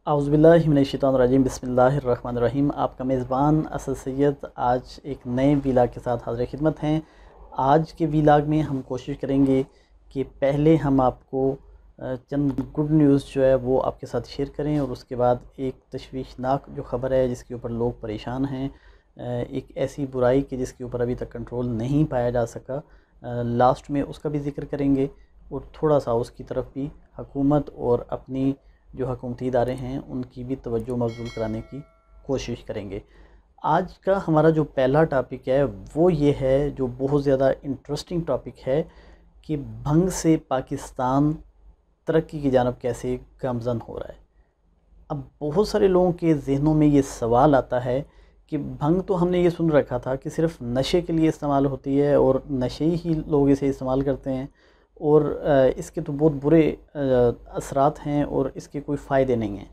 औज़ुबिल्लाहिमिनश्शैतानिर्रजीम बिस्मिल्लाहिर्रहमानिर्रहीम। आपका मेज़बान असद सैयद आज एक नए वीलाग के साथ हाज़िर खिदमत हैं। आज के वीलाग में हम कोशिश करेंगे कि पहले हम आपको चंद गुड न्यूज़ जो है वो आपके साथ शेयर करें और उसके बाद एक तशवीशनाक जो ख़बर है जिसके ऊपर लोग परेशान हैं, एक ऐसी बुराई कि जिसके ऊपर अभी तक कंट्रोल नहीं पाया जा सका, लास्ट में उसका भी ज़िक्र करेंगे और थोड़ा सा उसकी तरफ भी हुकूमत और अपनी जो हुकूमती इदारे हैं उनकी भी तवज्जो मबज़ूल कराने की कोशिश करेंगे। आज का हमारा जो पहला टॉपिक है वो ये है, जो बहुत ज़्यादा इंटरेस्टिंग टॉपिक है कि भंग से पाकिस्तान तरक्की की जानब कैसे गामज़न हो रहा है। अब बहुत सारे लोगों के ज़हनों में ये सवाल आता है कि भंग तो हमने ये सुन रखा था कि सिर्फ़ नशे के लिए इस्तेमाल होती है और नशे ही लोग इसे इस्तेमाल करते हैं और इसके तो बहुत बुरे असरात हैं और इसके कोई फ़ायदे नहीं हैं।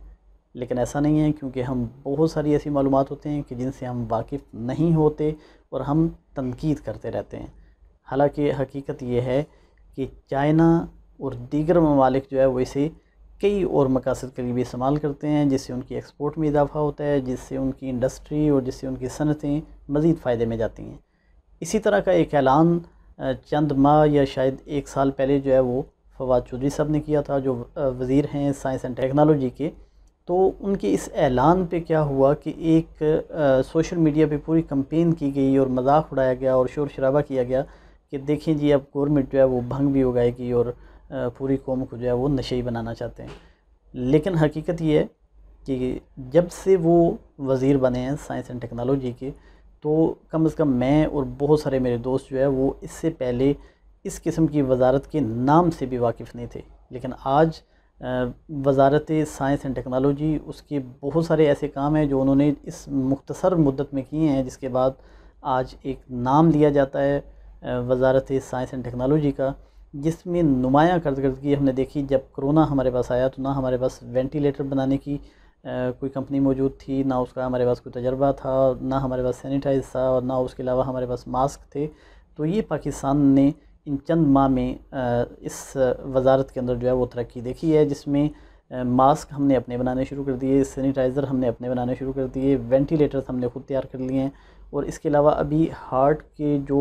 लेकिन ऐसा नहीं है, क्योंकि हम बहुत सारी ऐसी मालूमात होते हैं कि जिनसे हम वाकिफ़ नहीं होते और हम तनकीद करते रहते हैं। हालांकि हकीकत ये है कि चाइना और दीगर ममालिक जो है वो इसे कई और मकासद के लिए भी इस्तेमाल करते हैं, जिससे उनकी एक्सपोर्ट में इजाफ़ा होता है, जिससे उनकी इंडस्ट्री और जिससे उनकी सनतें मज़ीद फ़ायदे में जाती हैं। इसी तरह का एक ऐलान चंद माह या शायद एक साल पहले जो है वो फवाद चौधरी साहब ने किया था, जो वज़ीर हैं साइंस एंड टेक्नोलॉजी के। तो उनके इस ऐलान पे क्या हुआ कि एक सोशल मीडिया पे पूरी कैंपेन की गई और मजाक उड़ाया गया और शोर शराबा किया गया कि देखें जी, अब गवर्नमेंट जो है वो भंग भी उगाएगी और पूरी कौम को जो है वो नशे ही बनाना चाहते हैं। लेकिन हकीकत ये है कि जब से वो वज़ीर बने हैं साइंस एंड टेक्नोलॉजी के, तो कम से कम मैं और बहुत सारे मेरे दोस्त जो है वो इससे पहले इस किस्म की वजारत के नाम से भी वाकिफ़ नहीं थे। लेकिन आज वजारत साइंस एंड टेक्नोलॉजी, उसके बहुत सारे ऐसे काम हैं जो उन्होंने इस मुख्तसर मुद्दत में किए हैं, जिसके बाद आज एक नाम लिया जाता है वजारत साइंस एंड टेक्नोलॉजी का, जिसमें नुमायाँ कारकर्दगी हमने देखी। जब कोरोना हमारे पास आया तो ना हमारे पास वेंटिलेटर बनाने की कोई कंपनी मौजूद थी, ना उसका हमारे पास कोई तजर्बा था, ना हमारे पास सैनिटाइज़ था और ना उसके अलावा हमारे पास मास्क थे। तो ये पाकिस्तान ने इन चंद माह में इस वजारत के अंदर जो है वो तरक्की देखी है, जिसमें मास्क हमने अपने बनाने शुरू कर दिए, सैनिटाइज़र हमने अपने बनाने शुरू कर दिए, वेंटिलेटर्स हमने ख़ुद तैयार कर लिए हैं और इसके अलावा अभी हार्ट के जो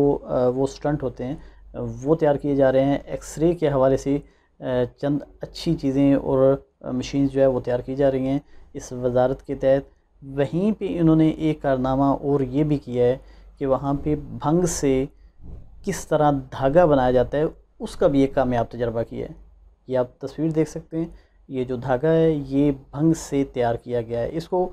वो स्टंट होते हैं वो तैयार किए जा रहे हैं। एक्सरे के हवाले से चंद अच्छी चीज़ें और मशीन्स जो है वो तैयार की जा रही हैं इस वजारत के तहत। वहीं पे इन्होंने एक कारनामा और ये भी किया है कि वहाँ पे भंग से किस तरह धागा बनाया जाता है उसका भी एक कामयाब तजर्बा किया है। ये आप तस्वीर देख सकते हैं, ये जो धागा है ये भंग से तैयार किया गया है। इसको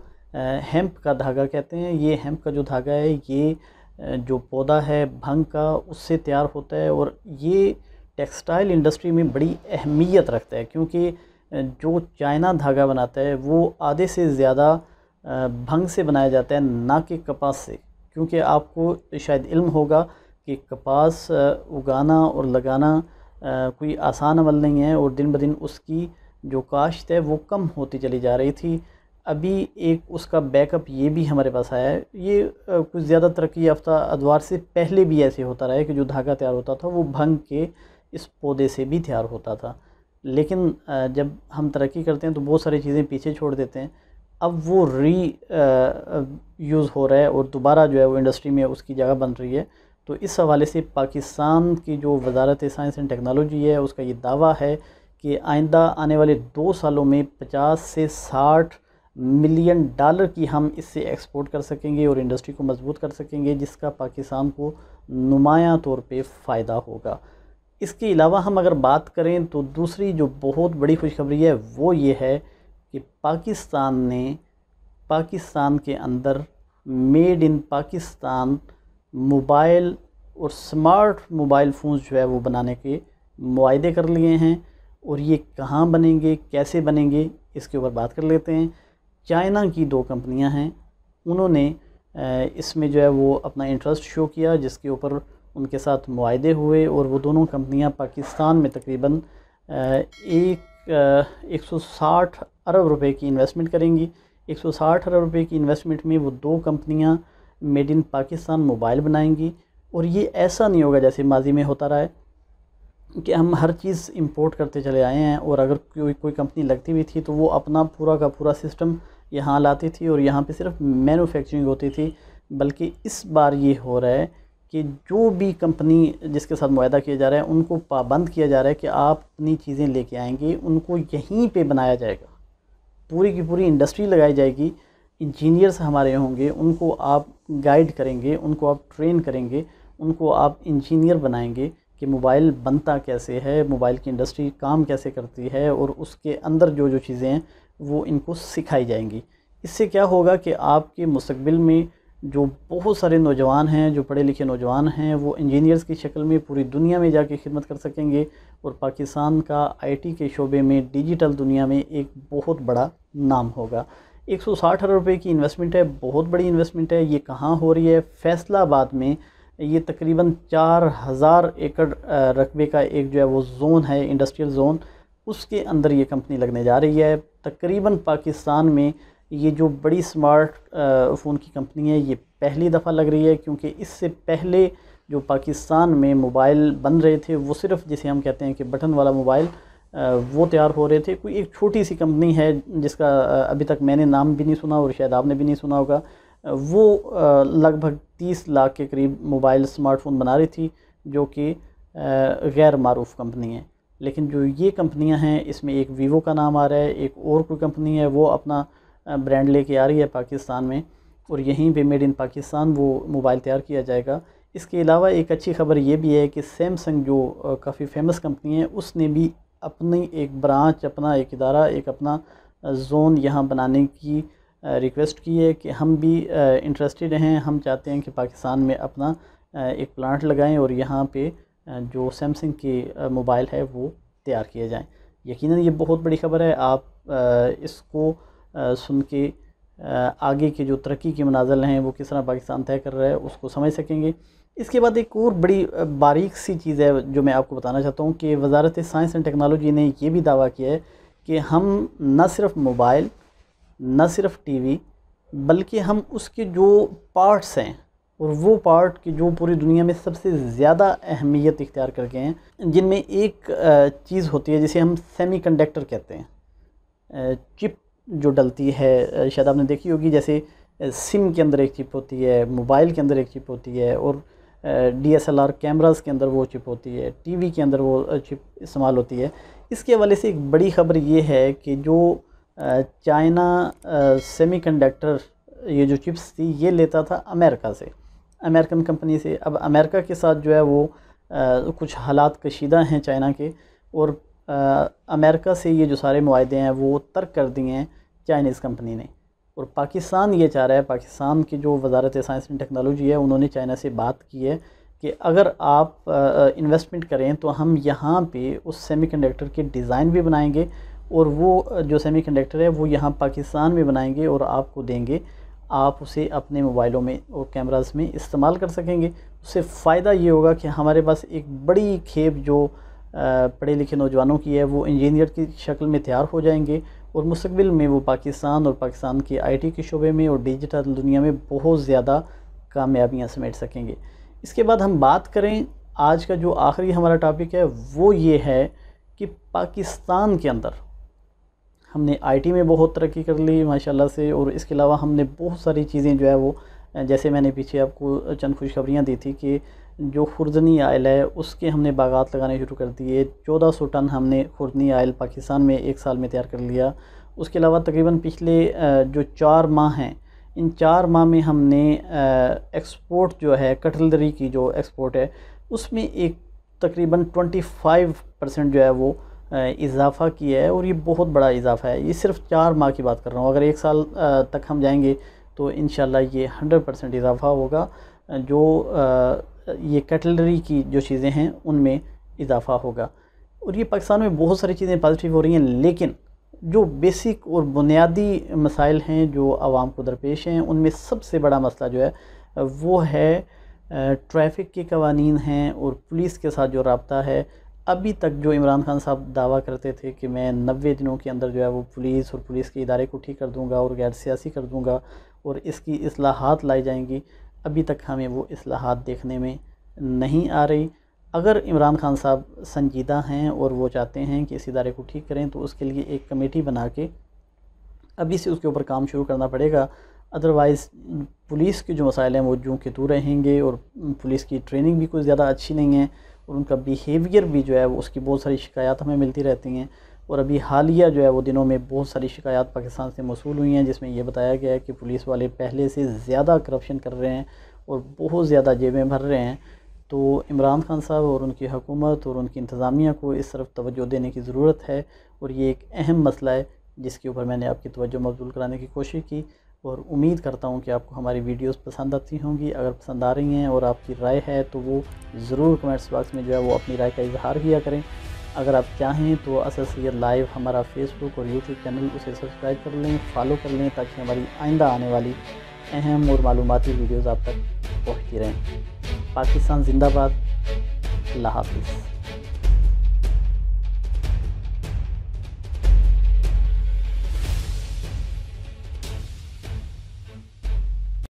हेम्प का धागा कहते हैं। ये हेम्प का जो धागा है ये जो पौधा है भंग का, उससे तैयार होता है और ये टेक्सटाइल इंडस्ट्री में बड़ी अहमियत रखता है, क्योंकि जो चाइना धागा बनाता है वो आधे से ज़्यादा भंग से बनाया जाता है, ना कि कपास से। क्योंकि आपको शायद इल्म होगा कि कपास उगाना और लगाना कोई आसान अमल नहीं है और दिन ब दिन उसकी जो काश्त है वो कम होती चली जा रही थी। अभी एक उसका बैकअप ये भी हमारे पास आया है। ये कुछ ज़्यादा तरक्की याफ्ता अदवार से पहले भी ऐसे होता रहा है कि जो धागा तैयार होता था वो भंग के इस पौधे से भी तैयार होता था। लेकिन जब हम तरक्की करते हैं तो बहुत सारी चीज़ें पीछे छोड़ देते हैं। अब वो यूज़ हो रहा है और दोबारा जो है वो इंडस्ट्री में उसकी जगह बन रही है। तो इस हवाले से पाकिस्तान की जो वजारत साइंस एंड टेक्नोलॉजी है उसका ये दावा है कि आइंदा आने वाले 2 सालों में 50 से 60 मिलियन डॉलर की हम इससे एक्सपोर्ट कर सकेंगे और इंडस्ट्री को मजबूत कर सकेंगे, जिसका पाकिस्तान को नुमायां तौर पे फ़ायदा होगा। इसके अलावा हम अगर बात करें तो दूसरी जो बहुत बड़ी खुशखबरी है वो ये है कि पाकिस्तान ने पाकिस्तान के अंदर मेड इन पाकिस्तान मोबाइल और स्मार्ट मोबाइल फ़ोन्स जो है वो बनाने के मुआहदे कर लिए हैं। और ये कहाँ बनेंगे, कैसे बनेंगे, इसके ऊपर बात कर लेते हैं। चाइना की 2 कंपनियां हैं, उन्होंने इसमें जो है वो अपना इंटरेस्ट शो किया, जिसके ऊपर उनके साथ मुआहदे हुए और वो दोनों कंपनियां पाकिस्तान में तकरीबन 160 अरब रुपए की इन्वेस्टमेंट करेंगी। 160 अरब रुपए की इन्वेस्टमेंट में वो 2 कंपनियां मेड इन पाकिस्तान मोबाइल बनाएंगी। और ये ऐसा नहीं होगा जैसे माजी में होता रहा है कि हम हर चीज़ इंपोर्ट करते चले आए हैं, और अगर कोई कंपनी लगती भी थी तो वो अपना पूरा का पूरा सिस्टम यहाँ लाती थी और यहाँ पे सिर्फ मैन्युफैक्चरिंग होती थी। बल्कि इस बार ये हो रहा है कि जो भी कंपनी जिसके साथ मुआहदा किया जा रहा है उनको पाबंद किया जा रहा है कि आप अपनी चीज़ें लेके आएंगे, उनको यहीं पे बनाया जाएगा, पूरी की पूरी इंडस्ट्री लगाई जाएगी, इंजीनियर्स हमारे होंगे, उनको आप गाइड करेंगे, उनको आप ट्रेन करेंगे, उनको आप इंजीनियर बनाएंगे कि मोबाइल बनता कैसे है, मोबाइल की इंडस्ट्री काम कैसे करती है, और उसके अंदर जो जो चीज़ें हैं वो इनको सिखाई जाएंगी। इससे क्या होगा कि आपके मुस्तकबिल में जो बहुत सारे नौजवान हैं, जो पढ़े लिखे नौजवान हैं, वो इंजीनियर्स की शक्ल में पूरी दुनिया में जाके खिदमत कर सकेंगे, और पाकिस्तान का आईटी के शोबे में डिजिटल दुनिया में एक बहुत बड़ा नाम होगा। 160 अरब रुपये की इन्वेस्टमेंट है, बहुत बड़ी इन्वेस्टमेंट है। ये कहाँ हो रही है? फैसलाबाद में। ये तकरीबन 4000 एकड़ रकबे का एक जो है वो ज़ोन है, इंडस्ट्रियल ज़ोन, उसके अंदर ये कंपनी लगने जा रही है। तकरीबन पाकिस्तान में ये जो बड़ी स्मार्ट फ़ोन की कंपनी है ये पहली दफ़ा लग रही है, क्योंकि इससे पहले जो पाकिस्तान में मोबाइल बन रहे थे वो सिर्फ जिसे हम कहते हैं कि बटन वाला मोबाइल, वो तैयार हो रहे थे। कोई एक छोटी सी कंपनी है जिसका अभी तक मैंने नाम भी नहीं सुना और शायद आपने भी नहीं सुना होगा। वो लगभग 30 लाख के करीब मोबाइल स्मार्टफ़ोन बना रही थी, जो कि गैर मारूफ़ कंपनी है। लेकिन जो ये कंपनियां हैं इसमें एक वीवो का नाम आ रहा है, एक और कोई कंपनी है वो अपना ब्रांड लेके आ रही है पाकिस्तान में, और यहीं पे मेड इन पाकिस्तान वो मोबाइल तैयार किया जाएगा। इसके अलावा एक अच्छी खबर ये भी है कि सैमसंग जो काफ़ी फेमस कंपनी है उसने भी अपनी एक ब्रांच, अपना एक इदारा, एक अपना ज़ोन यहाँ बनाने की रिक्वेस्ट की है कि हम भी इंटरेस्टेड हैं, हम चाहते हैं कि पाकिस्तान में अपना एक प्लांट लगाएं और यहाँ पे जो सैमसंग के मोबाइल है वो तैयार किए जाएं। यकीनन ये बहुत बड़ी खबर है। आप इसको सुन के आगे के जो तरक्की के मनाज़िल हैं वो किस तरह पाकिस्तान तय कर रहा है उसको समझ सकेंगे। इसके बाद एक और बड़ी बारीक सी चीज़ है जो मैं आपको बताना चाहता हूँ कि वज़ारत साइंस एंड टेक्नोलॉजी ने ये भी दावा किया है कि हम न सिर्फ मोबाइल, न सिर्फ टीवी, बल्कि हम उसके जो पार्ट्स हैं और वो पार्ट की जो पूरी दुनिया में सबसे ज़्यादा अहमियत इख्तियार करके हैं, जिनमें एक चीज़ होती है जिसे हम सेमीकंडक्टर कहते हैं। चिप जो डलती है, शायद आपने देखी होगी, जैसे सिम के अंदर एक चिप होती है, मोबाइल के अंदर एक चिप होती है, और DSLR कैमरास के अंदर वो चिप होती है, टीवी के अंदर वो चिप इस्तेमाल होती है। इसके हवाले से एक बड़ी ख़बर ये है कि जो चाइना सेमीकंडक्टर ये जो चिप्स थी ये लेता था अमेरिका से, अमेरिकन कंपनी से। अब अमेरिका के साथ जो है वो कुछ हालात कशीदा हैं चाइना के, और अमेरिका से ये जो सारे मुआहदे हैं वो तर्क कर दिए हैं चाइनीज़ कंपनी ने। और पाकिस्तान ये चाह रहा है, पाकिस्तान की जो वज़ारत साइंस एंड टेक्नोलॉजी है उन्होंने चाइना से बात की है कि अगर आप इन्वेस्टमेंट करें तो हम यहाँ पे उस सेमीकंडक्टर के डिज़ाइन भी बनाएंगे, और वो जो सेमीकंडक्टर है वो यहाँ पाकिस्तान में बनाएंगे और आपको देंगे। आप उसे अपने मोबाइलों में और कैमरास में इस्तेमाल कर सकेंगे। उससे फ़ायदा ये होगा कि हमारे पास एक बड़ी खेप जो पढ़े लिखे नौजवानों की है वो इंजीनियर की शक्ल में तैयार हो जाएंगे, और मुस्तकबिल में वो पाकिस्तान और पाकिस्तान के आईटी के शोबे में और डिजिटल दुनिया में बहुत ज़्यादा कामयाबियाँ समेट सकेंगे। इसके बाद हम बात करें, आज का जो आखिरी हमारा टॉपिक है वो ये है कि पाकिस्तान के अंदर हमने आईटी में बहुत तरक्की कर ली माशाल्लाह से, और इसके अलावा हमने बहुत सारी चीज़ें जो है वो, जैसे मैंने पीछे आपको चंद खुशखबरियाँ दी थी कि जो खुर्दनी आयल है उसके हमने बागात लगाने शुरू कर दिए। 1400 टन हमने खुर्दनी आयल पाकिस्तान में एक साल में तैयार कर लिया। उसके अलावा तकरीबन पिछले जो 4 माह हैं, इन 4 माह में हमने एक्सपोर्ट जो है कटलरी की जो एक्सपोर्ट है उसमें एक तकरीबन 25% जो है वो इजाफ़ा किया है, और ये बहुत बड़ा इजाफ़ा है। ये सिर्फ 4 माह की बात कर रहा हूँ, अगर 1 साल तक हम जाएंगे तो इंशाल्लाह ये 100% इजाफ़ा होगा। जो ये कटलरी की जो चीज़ें हैं उनमें इजाफ़ा होगा, और ये पाकिस्तान में बहुत सारी चीज़ें पॉजिटिव हो रही हैं। लेकिन जो बेसिक और बुनियादी मसाइल हैं जो आवाम को दरपेश हैं, उनमें सबसे बड़ा मसला जो है वो है ट्रैफिक के कवानीन हैं और पुलिस के साथ जो रब्ता है। अभी तक जो इमरान खान साहब दावा करते थे कि मैं 90 दिनों के अंदर जो है वो पुलिस और पुलिस के इदारे को ठीक कर दूंगा और गैर सियासी कर दूंगा और इसकी इस्लाहात लाई जाएंगी, अभी तक हमें वो इस्लाहात देखने में नहीं आ रही। अगर इमरान खान साहब संजीदा हैं और वो चाहते हैं कि इस इदारे को ठीक करें, तो उसके लिए एक कमेटी बना के अभी से उसके ऊपर काम शुरू करना पड़ेगा। अदरवाइज़ पुलिस के जो मसाइल हैं वो यूँ के तू रहेंगे, और पुलिस की ट्रेनिंग भी कुछ ज़्यादा अच्छी नहीं है, और उनका बिहेवियर भी जो है वो उसकी बहुत सारी शिकायत हमें मिलती रहती हैं। और अभी हालिया जो है वो दिनों में बहुत सारी शिकायत पाकिस्तान से मौसूल हुई हैं, जिसमें ये बताया गया है कि पुलिस वाले पहले से ज़्यादा करप्शन कर रहे हैं और बहुत ज़्यादा जेबें भर रहे हैं। तो इमरान खान साहब और उनकी हुकूमत और उनकी इंतज़ामिया को इस तरफ तवज्जो देने की ज़रूरत है, और ये एक अहम मसला है जिसके ऊपर मैंने आपकी तवज्जो मबज़ूल कराने की कोशिश की। और उम्मीद करता हूँ कि आपको हमारी वीडियोस पसंद आती होंगी। अगर पसंद आ रही हैं और आपकी राय है तो वो ज़रूर कमेंट्स बॉक्स में जो है वो अपनी राय का इजहार किया करें। अगर आप चाहें तो असद सैयद लाइव हमारा फेसबुक और यूट्यूब चैनल उसे सब्सक्राइब कर लें, फॉलो कर लें, ताकि हमारी आइंदा आने वाली अहम और मालूमाती वीडियोज़ आप तक पहुँचती रहें। पाकिस्तान जिंदाबाद। अल्लाह हाफ़िज़।